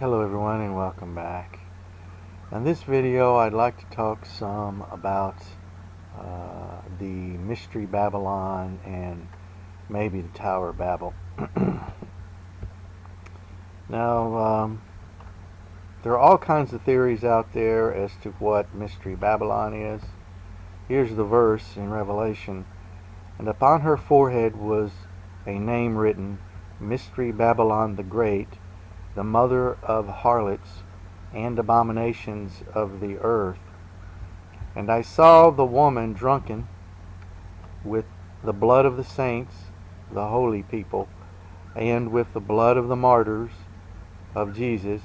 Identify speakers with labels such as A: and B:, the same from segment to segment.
A: Hello everyone and welcome back. In this video I'd like to talk some about the Mystery Babylon and maybe the Tower of Babel. Now there are all kinds of theories out there as to what Mystery Babylon is. Here's the verse in Revelation. And upon her forehead was a name written, Mystery Babylon the Great, the mother of harlots and abominations of the earth. And I saw the woman drunken with the blood of the saints, the holy people, and with the blood of the martyrs of Jesus.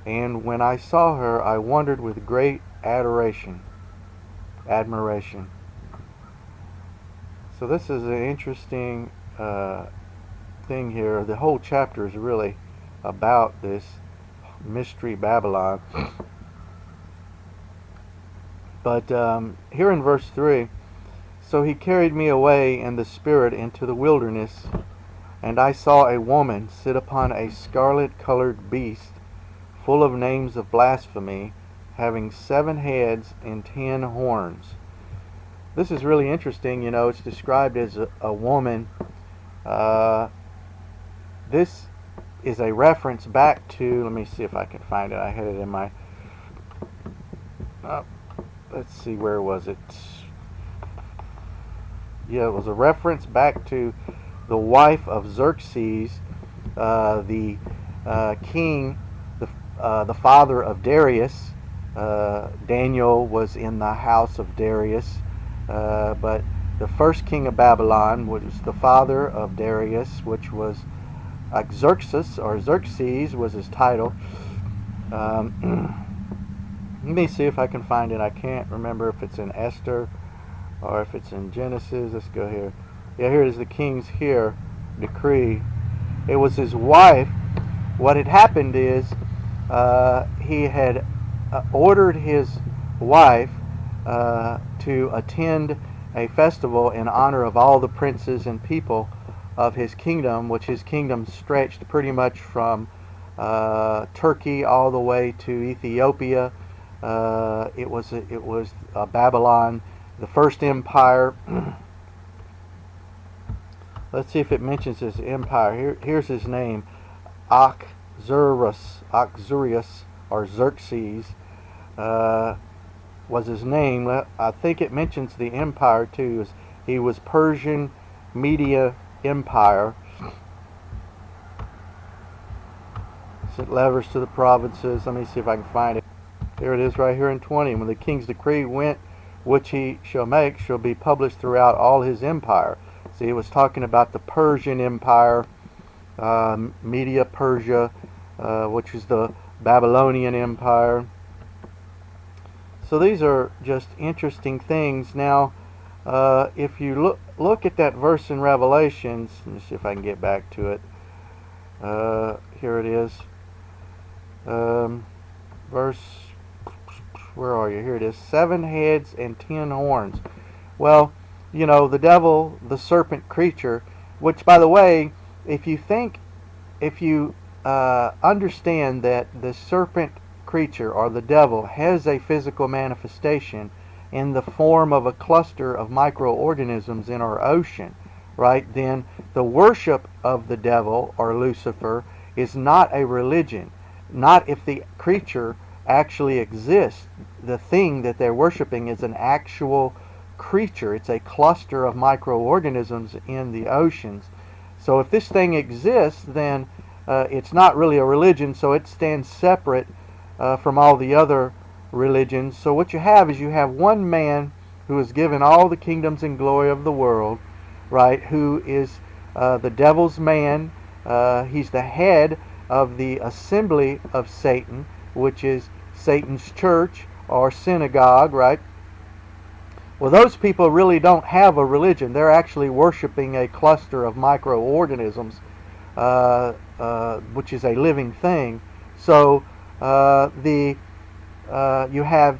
A: And when I saw her, I wondered with great admiration. So this is an interesting thing here. The whole chapter is really about this Mystery Babylon. But here in verse 3, so he carried me away in the spirit into the wilderness, and I saw a woman sit upon a scarlet-colored beast, full of names of blasphemy, having 7 heads and 10 horns. This is really interesting. You know, it's described as a woman. This is a reference back to, let me see if I can find it. I had it in my, let's see, where was it? Yeah, it was a reference back to the wife of Xerxes, the king, the father of Darius. Daniel was in the house of Darius, but the first king of Babylon was the father of Darius, which was Xerxes, or Xerxes was his title. Let me see if I can find it. I can't remember if it's in Esther or if it's in Genesis. Let's go here. Yeah, here is the king's decree. It was his wife. What had happened is he had ordered his wife to attend a festival in honor of all the princes and people of his kingdom, which his kingdom stretched pretty much from Turkey all the way to Ethiopia. It was Babylon, the first empire. Let's see if it mentions his empire. Here's his name, Axurius, or Xerxes, was his name. I think it mentions the empire too. He was Persian Media Empire. Sent letters to the provinces. Let me see if I can find it. Here it is right here in 20. When the king's decree went, which he shall make, shall be published throughout all his empire. See, it was talking about the Persian Empire, Media Persia, which is the Babylonian Empire. So these are just interesting things. Now, if you look at that verse in Revelations, let me see if I can get back to it. Here it is. Verse, where are you? Here it is. 7 heads and 10 horns. Well, you know, the devil, the serpent creature, which, by the way, if you understand that the serpent creature, or the devil, has a physical manifestation in the form of a cluster of microorganisms in our ocean, right, then the worship of the devil, or Lucifer, is not a religion. Not if the creature actually exists. The thing that they're worshiping is an actual creature. It's a cluster of microorganisms in the oceans. So if this thing exists, then it's not really a religion, so it stands separate from all the other religions. So what you have is you have one man who is given all the kingdoms and glory of the world, right, who is the devil's man. He's the head of the assembly of Satan, which is Satan's church or synagogue, right? Well, those people really don't have a religion. They're actually worshiping a cluster of microorganisms, which is a living thing. So you have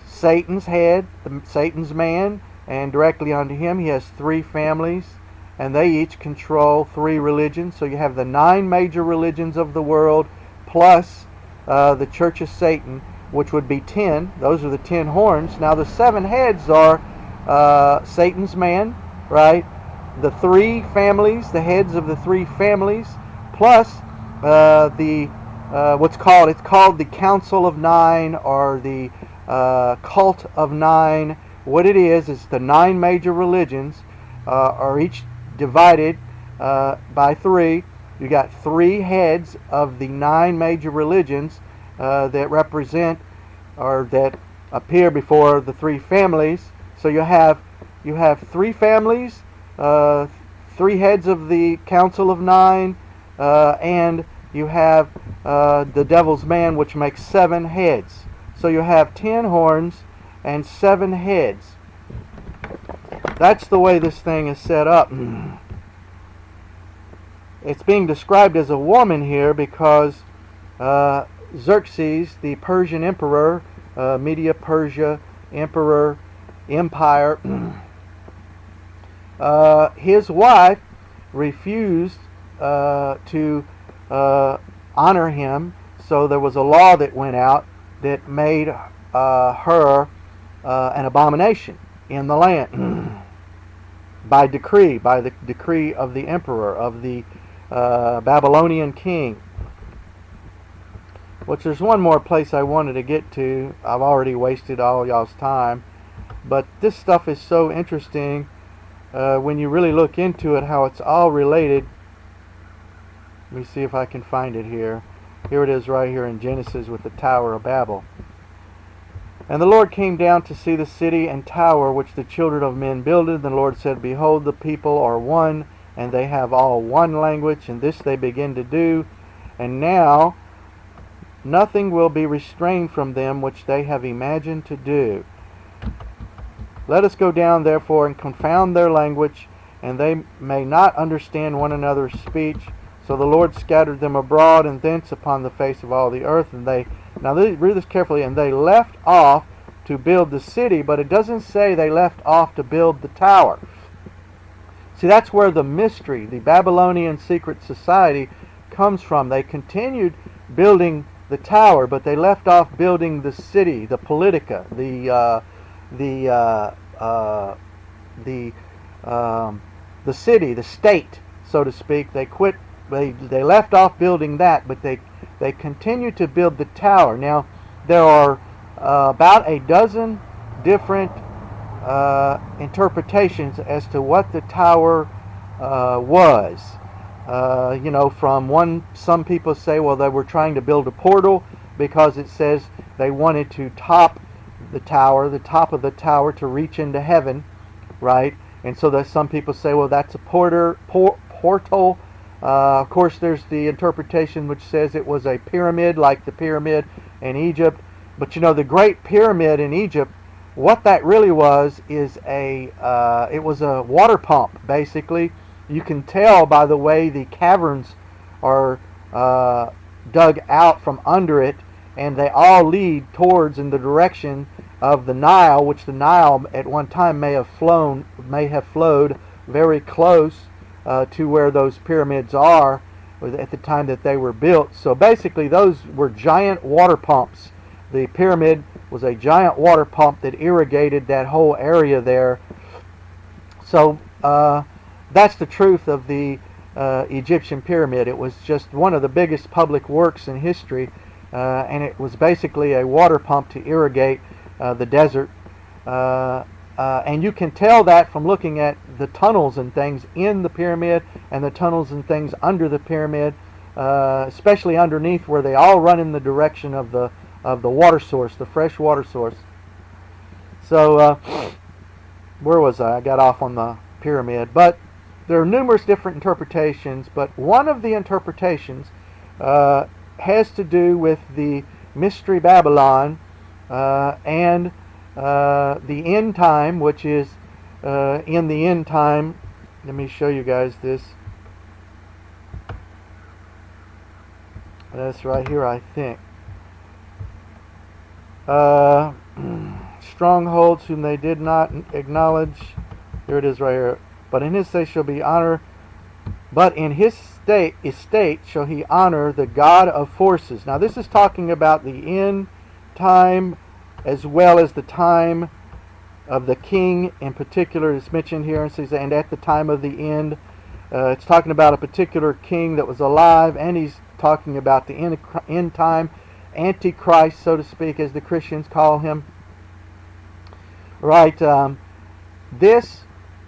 A: Satan's head, Satan's man, and directly under him he has 3 families, and they each control 3 religions. So you have the 9 major religions of the world, plus the church of Satan, which would be 10. Those are the 10 horns. Now the 7 heads are Satan's man, right? The 3 families, the heads of the 3 families, plus it's called the Council of 9, or the Cult of 9. What it is the 9 major religions are each divided by 3. You got 3 heads of the 9 major religions that represent, or that appear before the 3 families. So you have 3 families, 3 heads of the Council of 9, and you have the devil's man, which makes 7 heads. So you have 10 horns and 7 heads. That's the way this thing is set up. It's being described as a woman here because Xerxes, the Persian emperor, Media Persia emperor, empire, his wife refused to honor him, so there was a law that went out that made her an abomination in the land by the decree of the emperor, of the Babylonian king. Which there's one more place I wanted to get to. I've already wasted all y'all's time, but this stuff is so interesting when you really look into it, how it's all related. Let me see if I can find it here. Here it is right here in Genesis with the Tower of Babel. And the Lord came down to see the city and tower which the children of men builded. And the Lord said, Behold, the people are one, and they have all one language, and this they begin to do. And now nothing will be restrained from them which they have imagined to do. Let us go down therefore and confound their language, and they may not understand one another's speech. So the Lord scattered them abroad and thence upon the face of all the earth. And they, now read this carefully, and they left off to build the city, but it doesn't say they left off to build the tower. See, that's where the mystery, the Babylonian secret society, comes from. They continued building the tower, but they left off building the city, the politica, the city, the state, so to speak. They quit. They left off building that, but they continued to build the tower. Now there are about a dozen different interpretations as to what the tower was. Some people say, well, they were trying to build a portal because it says they wanted to top the top of the tower to reach into heaven, right? And so that some people say, well, that's a portal. Of course, there's the interpretation which says it was a pyramid, like the pyramid in Egypt. But the Great Pyramid in Egypt, what that really was is it was a water pump, basically. You can tell by the way the caverns are dug out from under it, and they all lead towards in the direction of the Nile, which the Nile at one time may have flowed very close to where those pyramids are at the time that they were built. So basically those were giant water pumps. The pyramid was a giant water pump that irrigated that whole area there. So that's the truth of the Egyptian pyramid. It was just one of the biggest public works in history, and it was basically a water pump to irrigate the desert. And you can tell that from looking at the tunnels and things in the pyramid and the tunnels and things under the pyramid, especially underneath, where they all run in the direction of the water source, the fresh water source. So where was I? I got off on the pyramid. But there are numerous different interpretations, but one of the interpretations has to do with the Mystery Babylon and the end time, which is in the end time. Let me show you guys this. That's right here, I think. Strongholds whom they did not acknowledge. Here it is right here. But in his day shall be honor. But in his estate shall he honor the God of forces. Now this is talking about the end time as well as the time of the king in particular. It's mentioned here, and says, and at the time of the end. It's talking about a particular king that was alive, and he's talking about the end time, Antichrist, so to speak, as the Christians call him. Right, this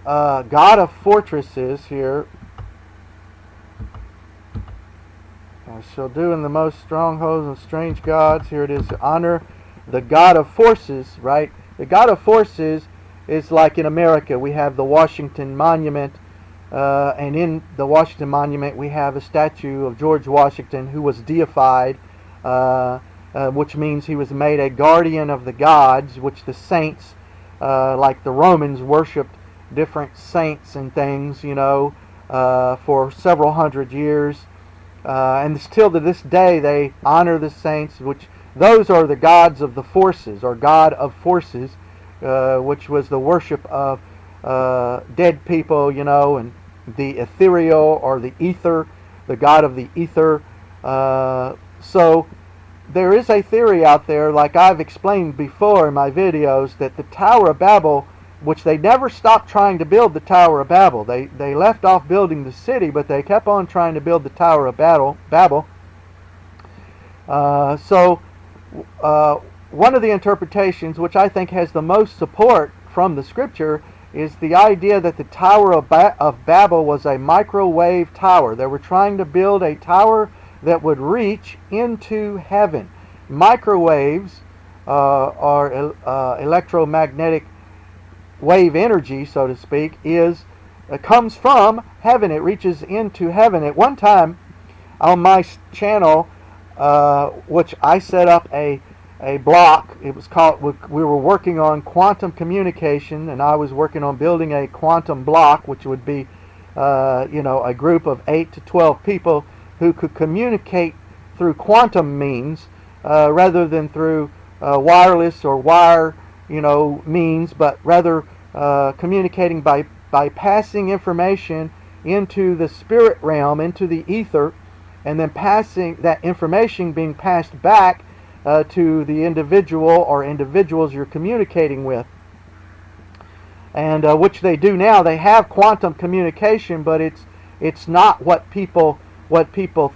A: God of fortresses here, I shall do in the most strongholds and strange gods. Here it is, honor the God of forces, right? The God of forces is like in America, we have the Washington Monument, and in the Washington Monument we have a statue of George Washington, who was deified, which means he was made a guardian of the gods, which the saints, like the Romans, worshipped different saints and things, you know, for several hundred years. And still to this day they honor the saints, which those are the gods of the forces, or God of forces, which was the worship of dead people, you know, and the ethereal, or the ether, the God of the ether. So there is a theory out there, like I've explained before in my videos, that the Tower of Babel, which they never stopped trying to build the Tower of Babel. They left off building the city, but they kept on trying to build the Tower of Babel. One of the interpretations, which I think has the most support from the scripture, is the idea that the Tower of Babel was a microwave tower. They were trying to build a tower that would reach into heaven. Microwaves are electromagnetic wave energy, so to speak, comes from heaven. It reaches into heaven. At one time on my channel, which I set up a block, it was called, we were working on quantum communication, and I was working on building a quantum block, which would be a group of 8 to 12 people who could communicate through quantum means, rather than through wireless or wire means, but rather communicating by passing information into the spirit realm, into the ether, and then passing that information being passed back to the individual or individuals you're communicating with. And which they do now. They have quantum communication, but it's not what people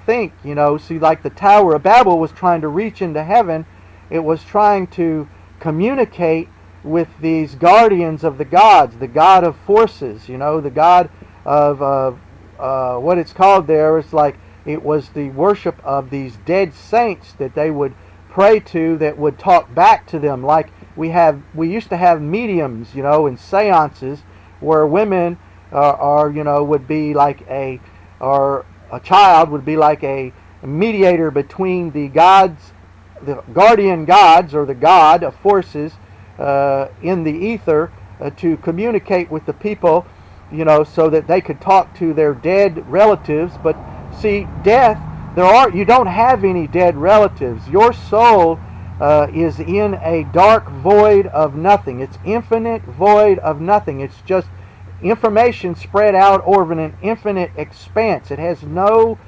A: think. See, like the Tower of Babel was trying to reach into heaven. It was trying to communicate with these guardians of the gods, the God of forces, the God of what it's called there is like, it was the worship of these dead saints that they would pray to, that would talk back to them. Like we used to have mediums, in seances, where women would be like a child would be like a mediator between the gods, the guardian gods, or the God of forces in the ether, to communicate with the people, so that they could talk to their dead relatives. But see, death, you don't have any dead relatives. Your soul is in a dark void of nothing. It's infinite void of nothing. It's just information spread out over an infinite expanse. It has no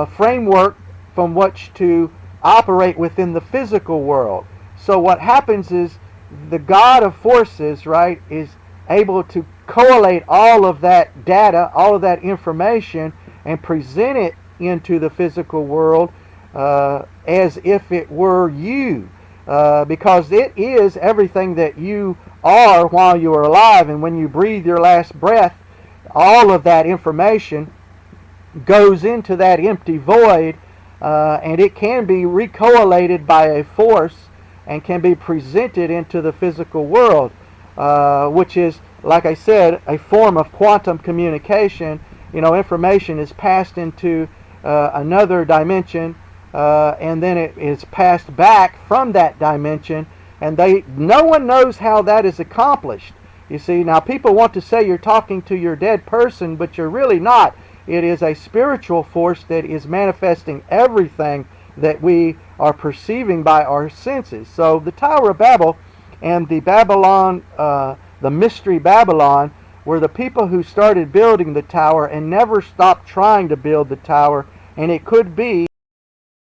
A: framework from which to operate within the physical world. So what happens is the God of forces, right, is able to collate all of that data, all of that information, and present it into the physical world as if it were you, because it is everything that you are while you are alive. And when you breathe your last breath, all of that information goes into that empty void, and it can be recollated by a force and can be presented into the physical world, which is, like I said, a form of quantum communication. Information is passed into another dimension, and then it is passed back from that dimension, and no one knows how that is accomplished. You see, now people want to say you're talking to your dead person, but you're really not. It is a spiritual force that is manifesting everything that we are perceiving by our senses. So the Tower of Babel and the Babylon, the Mystery Babylon, were the people who started building the tower and never stopped trying to build the tower, and it could be